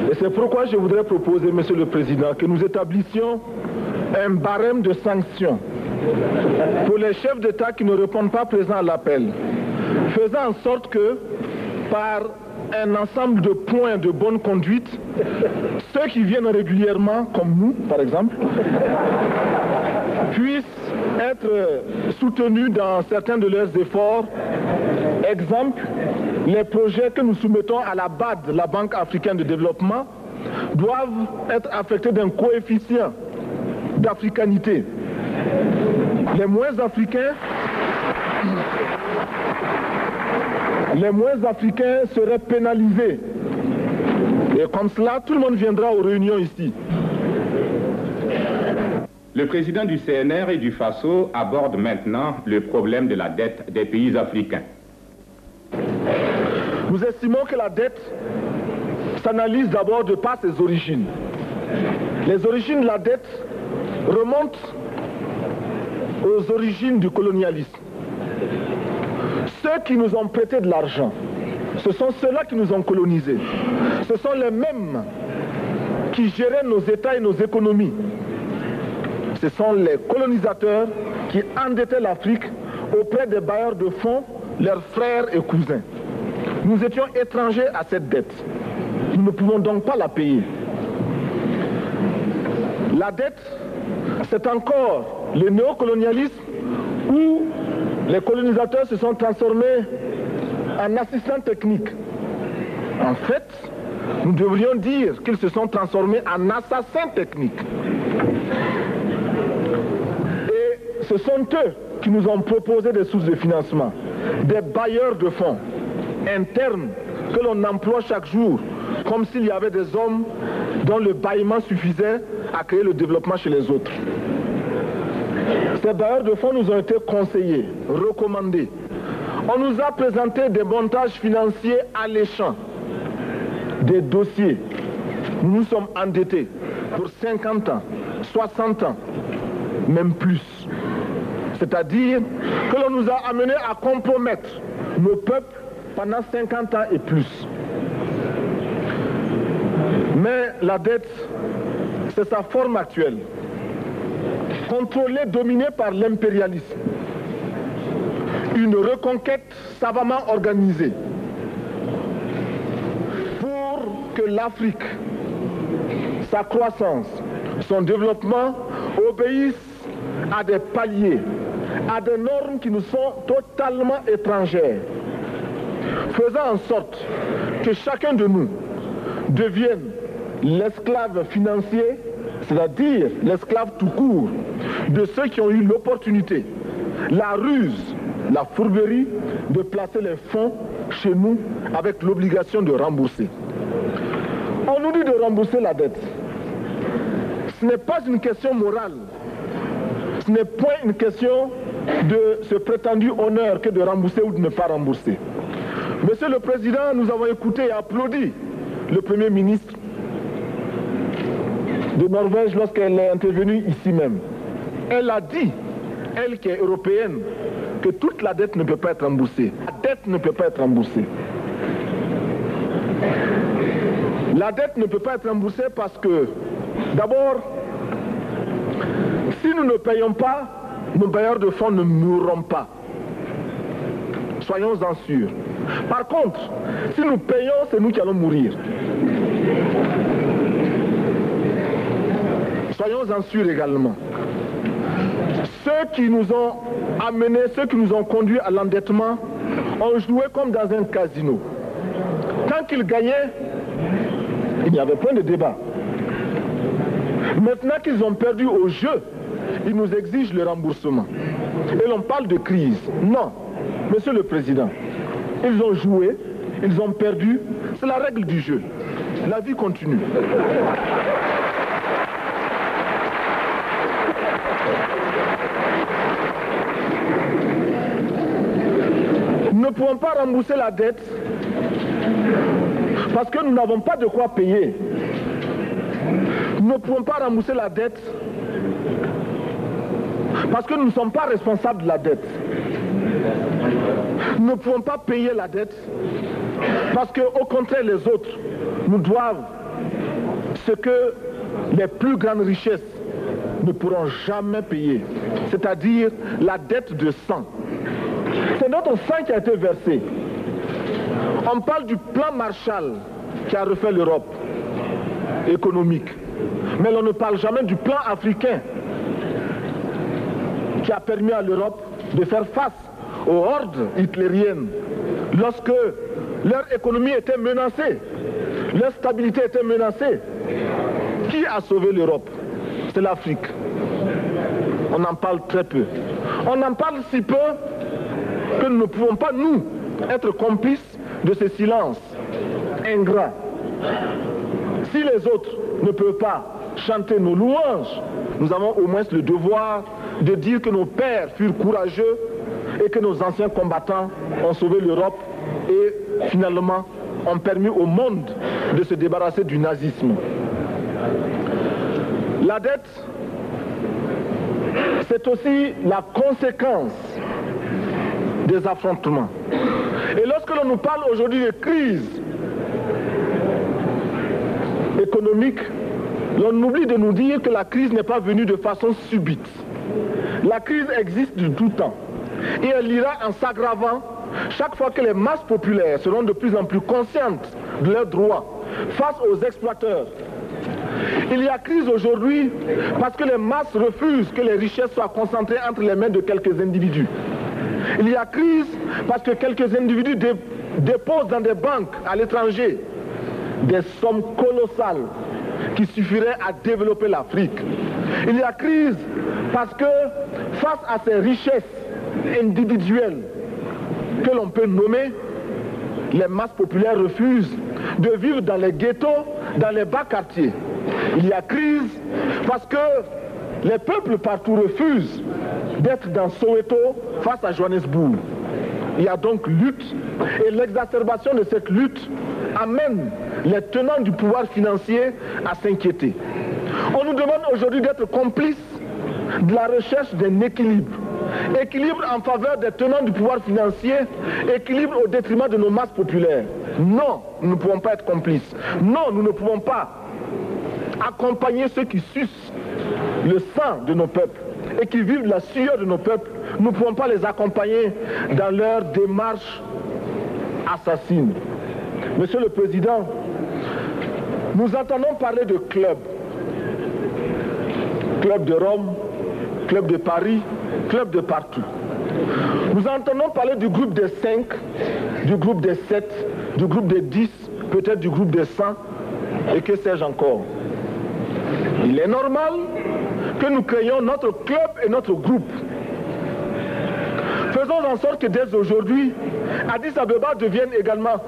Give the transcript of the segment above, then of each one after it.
Et c'est pourquoi je voudrais proposer, Monsieur le Président, que nous établissions un barème de sanctions pour les chefs d'État qui ne répondent pas présents à l'appel, faisant en sorte que, par un ensemble de points de bonne conduite, ceux qui viennent régulièrement, comme nous par exemple, puissent être soutenus dans certains de leurs efforts. Exemple, les projets que nous soumettons à la BAD, la Banque africaine de développement, doivent être affectés d'un coefficient d'africanité. Les moins africains seraient pénalisés. Et comme cela, tout le monde viendra aux réunions ici. Le président du CNR et du FASO aborde maintenant le problème de la dette des pays africains. Nous estimons que la dette s'analyse d'abord de par ses origines. Les origines de la dette remontent aux origines du colonialisme. Ceux qui nous ont prêté de l'argent, ce sont ceux-là qui nous ont colonisés. Ce sont les mêmes qui géraient nos États et nos économies. Ce sont les colonisateurs qui endettaient l'Afrique auprès des bailleurs de fonds, leurs frères et cousins. Nous étions étrangers à cette dette. Nous ne pouvons donc pas la payer. La dette, c'est encore le néocolonialisme où les colonisateurs se sont transformés en assistants techniques. En fait, nous devrions dire qu'ils se sont transformés en assassins techniques. Et ce sont eux qui nous ont proposé des sources de financement, des bailleurs de fonds internes que l'on emploie chaque jour, comme s'il y avait des hommes dont le bâillement suffisait à créer le développement chez les autres. Ces bailleurs de fonds nous ont été conseillés, recommandés. On nous a présenté des montages financiers alléchants, des dossiers. Nous nous sommes endettés pour 50 ans, 60 ans, même plus. C'est-à-dire que l'on nous a amenés à compromettre nos peuples pendant 50 ans et plus. Mais la dette, c'est sa forme actuelle. Contrôlée, dominée par l'impérialisme. Une reconquête savamment organisée pour que l'Afrique, sa croissance, son développement obéissent à des paliers, à des normes qui nous sont totalement étrangères, faisant en sorte que chacun de nous devienne l'esclave financier, c'est-à-dire l'esclave tout court, de ceux qui ont eu l'opportunité, la ruse, la fourberie de placer les fonds chez nous avec l'obligation de rembourser. On nous dit de rembourser la dette. Ce n'est pas une question morale. Ce n'est point une question de ce prétendu honneur que de rembourser ou de ne pas rembourser. Monsieur le Président, nous avons écouté et applaudi le Premier ministre de Norvège lorsqu'elle est intervenue ici même. Elle a dit, elle qui est européenne, que toute la dette ne peut pas être remboursée. La dette ne peut pas être remboursée. La dette ne peut pas être remboursée parce que, d'abord, si nous ne payons pas, nos bailleurs de fonds ne mourront pas. Soyons-en sûrs. Par contre, si nous payons, c'est nous qui allons mourir. Soyons-en sûrs également. Ceux qui nous ont amenés, ceux qui nous ont conduits à l'endettement, ont joué comme dans un casino. Tant qu'ils gagnaient, il n'y avait point de débat. Maintenant qu'ils ont perdu au jeu, ils nous exigent le remboursement. Et l'on parle de crise. Non, Monsieur le Président, ils ont joué, ils ont perdu, c'est la règle du jeu. La vie continue. Nous ne pouvons pas rembourser la dette parce que nous n'avons pas de quoi payer. Nous ne pouvons pas rembourser la dette parce que nous ne sommes pas responsables de la dette. Nous ne pouvons pas payer la dette parce qu'au contraire les autres nous doivent ce que les plus grandes richesses ne pourront jamais payer, c'est-à-dire la dette de sang. C'est notre sang qui a été versé. On parle du plan Marshall qui a refait l'Europe économique, mais on ne parle jamais du plan africain qui a permis à l'Europe de faire face aux hordes hitlériennes lorsque leur économie était menacée, leur stabilité était menacée. Qui a sauvé l'Europe? C'est l'Afrique. On en parle très peu. On en parle si peu que nous ne pouvons pas, nous, être complices de ce silence ingrat. Si les autres ne peuvent pas chanter nos louanges, nous avons au moins le devoir de dire que nos pères furent courageux et que nos anciens combattants ont sauvé l'Europe et finalement ont permis au monde de se débarrasser du nazisme. La dette, c'est aussi la conséquence des affrontements. Et lorsque l'on nous parle aujourd'hui de crise économique, l'on oublie de nous dire que la crise n'est pas venue de façon subite. La crise existe de tout temps et elle ira en s'aggravant chaque fois que les masses populaires seront de plus en plus conscientes de leurs droits face aux exploiteurs. Il y a crise aujourd'hui parce que les masses refusent que les richesses soient concentrées entre les mains de quelques individus. Il y a crise parce que quelques individus déposent dans des banques à l'étranger des sommes colossales qui suffiraient à développer l'Afrique. Il y a crise parce que face à ces richesses individuelles que l'on peut nommer, les masses populaires refusent de vivre dans les ghettos, dans les bas quartiers. Il y a crise parce que les peuples partout refusent d'être dans Soweto face à Johannesburg. Il y a donc lutte et l'exacerbation de cette lutte amène les tenants du pouvoir financier à s'inquiéter. On nous demande aujourd'hui d'être complices de la recherche d'un équilibre. Équilibre en faveur des tenants du pouvoir financier, équilibre au détriment de nos masses populaires. Non, nous ne pouvons pas être complices. Non, nous ne pouvons pas accompagner ceux qui sucent le sang de nos peuples et qui vivent la sueur de nos peuples. Nous ne pouvons pas les accompagner dans leur démarche assassine. Monsieur le Président, nous entendons parler de clubs. Club de Rome, club de Paris, club de partout. Nous entendons parler du groupe des 5, du groupe des 7, du groupe des 10, peut-être du groupe des 100, et que sais-je encore. Il est normal que nous créions notre club et notre groupe. Faisons en sorte que dès aujourd'hui, Addis Abeba devienne également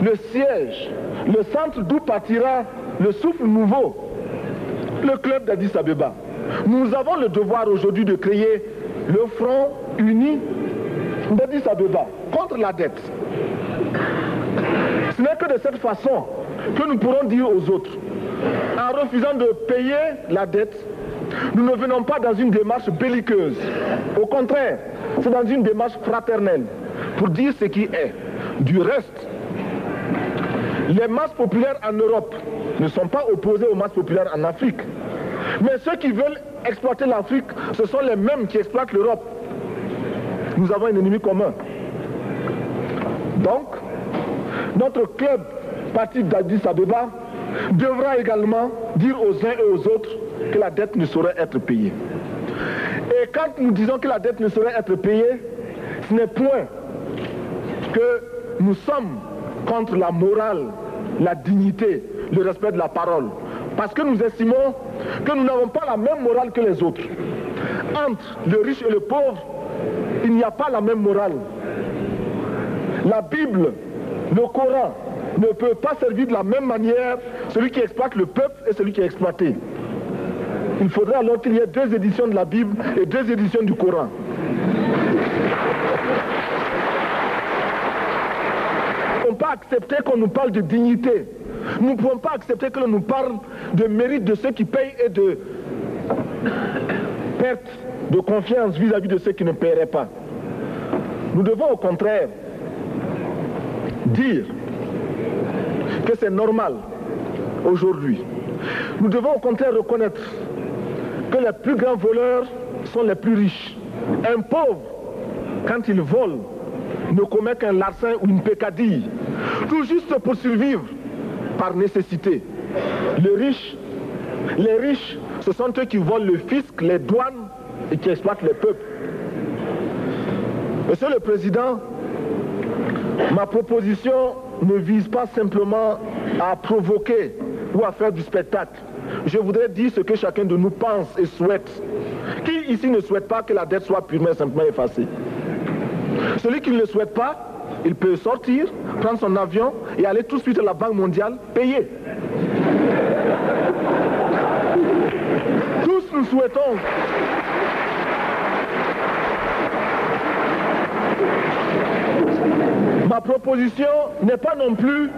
le siège, le centre d'où partira le souffle nouveau, le club d'Addis Abeba. Nous avons le devoir aujourd'hui de créer le front uni d'Addis Abeba contre la dette. Ce n'est que de cette façon que nous pourrons dire aux autres, en refusant de payer la dette, nous ne venons pas dans une démarche belliqueuse. Au contraire, c'est dans une démarche fraternelle pour dire ce qui est. Du reste, les masses populaires en Europe ne sont pas opposées aux masses populaires en Afrique. Mais ceux qui veulent exploiter l'Afrique, ce sont les mêmes qui exploitent l'Europe. Nous avons un ennemi commun. Donc, notre club, parti d'Addis Abeba, devra également dire aux uns et aux autres que la dette ne saurait être payée. Et quand nous disons que la dette ne saurait être payée, ce n'est point que nous sommes contre la morale, la dignité, le respect de la parole. Parce que nous estimons que nous n'avons pas la même morale que les autres. Entre le riche et le pauvre, il n'y a pas la même morale. La Bible, le Coran, ne peut pas servir de la même manière celui qui exploite le peuple et celui qui est exploité. Il faudrait alors qu'il y ait 2 éditions de la Bible et 2 éditions du Coran. Nous ne pouvons pas accepter qu'on nous parle de dignité. Nous ne pouvons pas accepter que l'on nous parle de mérite de ceux qui payent et de perte de confiance vis-à-vis de ceux qui ne paieraient pas. Nous devons au contraire dire que c'est normal aujourd'hui. Nous devons au contraire reconnaître que les plus grands voleurs sont les plus riches. Un pauvre, quand il vole, ne commet qu'un larcin ou une peccadille, tout juste pour survivre par nécessité. Les riches, ce sont eux qui volent le fisc, les douanes et qui exploitent les peuples. Monsieur le Président, ma proposition ne vise pas simplement à provoquer ou à faire du spectacle. Je voudrais dire ce que chacun de nous pense et souhaite. Qui ici ne souhaite pas que la dette soit purement et simplement effacée? Celui qui ne le souhaite pas, il peut sortir, prendre son avion et aller tout de suite à la Banque mondiale payer. Tous nous souhaitons ma proposition n'est pas non plus,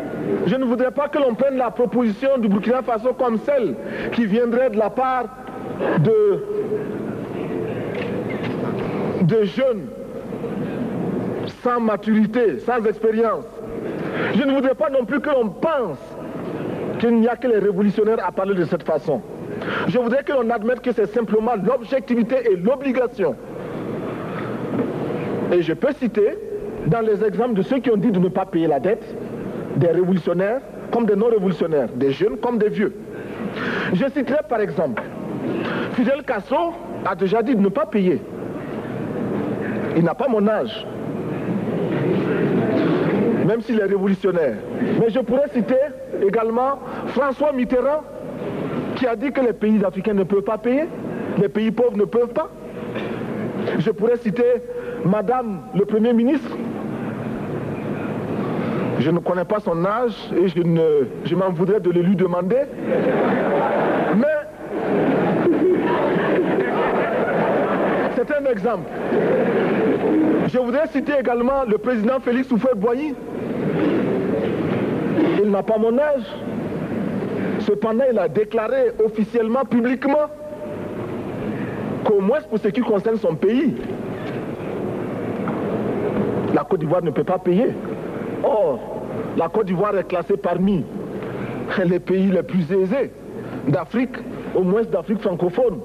je ne voudrais pas que l'on prenne la proposition du Burkina Faso comme celle qui viendrait de la part de jeunes sans maturité, sans expérience. Je ne voudrais pas non plus que l'on pense qu'il n'y a que les révolutionnaires à parler de cette façon. Je voudrais que l'on admette que c'est simplement l'objectivité et l'obligation. Et je peux citer, dans les exemples de ceux qui ont dit de ne pas payer la dette, des révolutionnaires comme des non-révolutionnaires, des jeunes comme des vieux. Je citerai par exemple, Fidel Castro a déjà dit de ne pas payer. Il n'a pas mon âge, même s'il est révolutionnaire. Mais je pourrais citer également François Mitterrand, qui a dit que les pays africains ne peuvent pas payer, les pays pauvres ne peuvent pas. Je pourrais citer Madame le Premier ministre. Je ne connais pas son âge et je m'en voudrais de le lui demander. Mais c'est un exemple. Je voudrais citer également le président Félix Houphouët-Boigny. Il n'a pas mon âge. Cependant, il a déclaré officiellement, publiquement, qu'au moins pour ce qui concerne son pays, la Côte d'Ivoire ne peut pas payer. Or, la Côte d'Ivoire est classée parmi les pays les plus aisés d'Afrique, au moins d'Afrique francophone.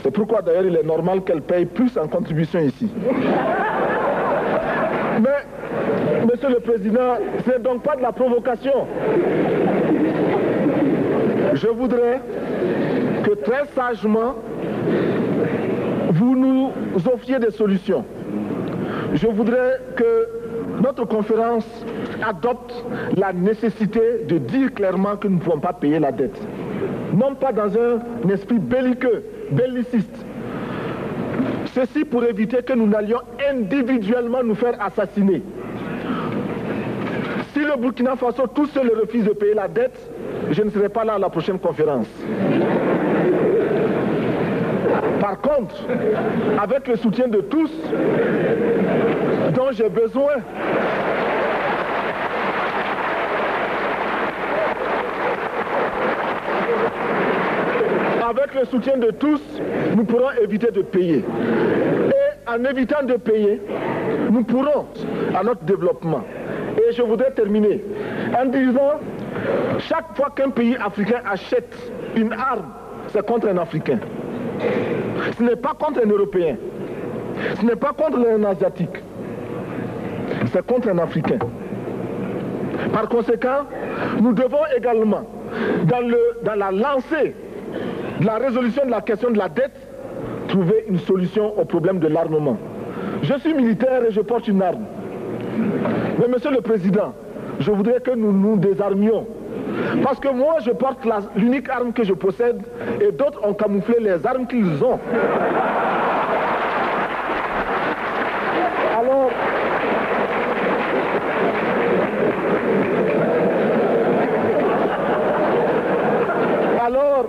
C'est pourquoi d'ailleurs il est normal qu'elle paye plus en contribution ici. Mais, Monsieur le Président, ce n'est donc pas de la provocation. Je voudrais que très sagement, vous nous offriez des solutions. Je voudrais que notre conférence adopte la nécessité de dire clairement que nous ne pouvons pas payer la dette. Non pas dans un esprit belliqueux, belliciste. Ceci pour éviter que nous n'allions individuellement nous faire assassiner. Si le Burkina Faso tout seul refuse de payer la dette, je ne serai pas là à la prochaine conférence. Par contre, avec le soutien de tous, dont j'ai besoin, avec le soutien de tous, nous pourrons éviter de payer. Et en évitant de payer, nous pourrons à notre développement. Et je voudrais terminer en disant, chaque fois qu'un pays africain achète une arme, c'est contre un Africain. Ce n'est pas contre un Européen. Ce n'est pas contre un Asiatique. C'est contre un Africain. Par conséquent, nous devons également, dans la lancée de la résolution de la question de la dette, trouver une solution au problème de l'armement. Je suis militaire et je porte une arme. Mais Monsieur le Président, je voudrais que nous nous désarmions. Parce que moi, je porte l'unique arme que je possède et d'autres ont camouflé les armes qu'ils ont. Alors,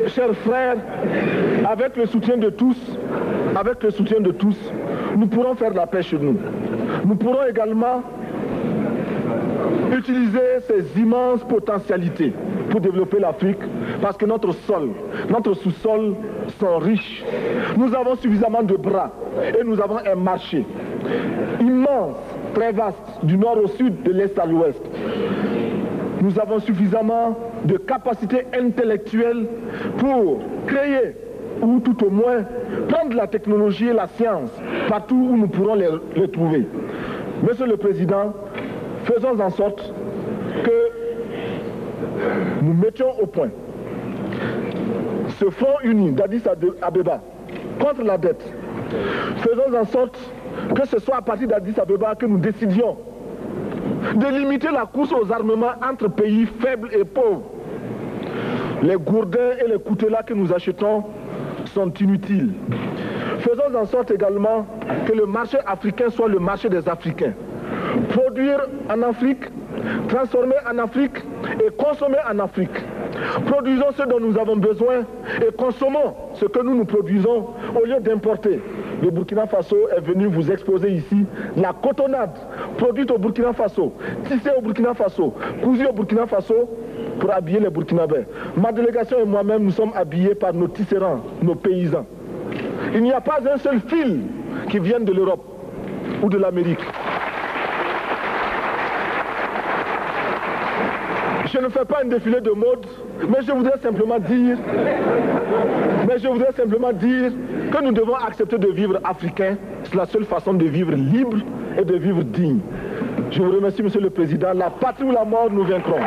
chers frères, avec le soutien de tous, nous pourrons faire la paix chez nous. Nous pourrons également utiliser ces immenses potentialités pour développer l'Afrique, parce que notre sous-sol sont riches. Nous avons suffisamment de bras et nous avons un marché immense très vaste, du nord au sud, de l'est à l'ouest. Nous avons suffisamment de capacités intellectuelles pour créer, ou tout au moins prendre la technologie et la science partout où nous pourrons les trouver. Monsieur le Président, faisons en sorte que nous mettions au point ce front uni d'Addis Abeba contre la dette. Faisons en sorte que ce soit à partir d'Addis Abeba que nous décidions de limiter la course aux armements entre pays faibles et pauvres. Les gourdins et les coutelas que nous achetons sont inutiles. Faisons en sorte également que le marché africain soit le marché des Africains. Produire en Afrique, transformer en Afrique et consommer en Afrique. Produisons ce dont nous avons besoin et consommons ce que nous produisons au lieu d'importer. Le Burkina Faso est venu vous exposer ici la cotonnade produite au Burkina Faso, tissée au Burkina Faso, cousue au Burkina Faso pour habiller les Burkinabés. Ma délégation et moi-même, nous sommes habillés par nos tisserands, nos paysans. Il n'y a pas un seul fil qui vienne de l'Europe ou de l'Amérique. Je ne fais pas un défilé de mode, mais je voudrais simplement dire que nous devons accepter de vivre africain. C'est la seule façon de vivre libre et de vivre digne. Je vous remercie, Monsieur le Président. La patrie ou la mort, nous vaincrons.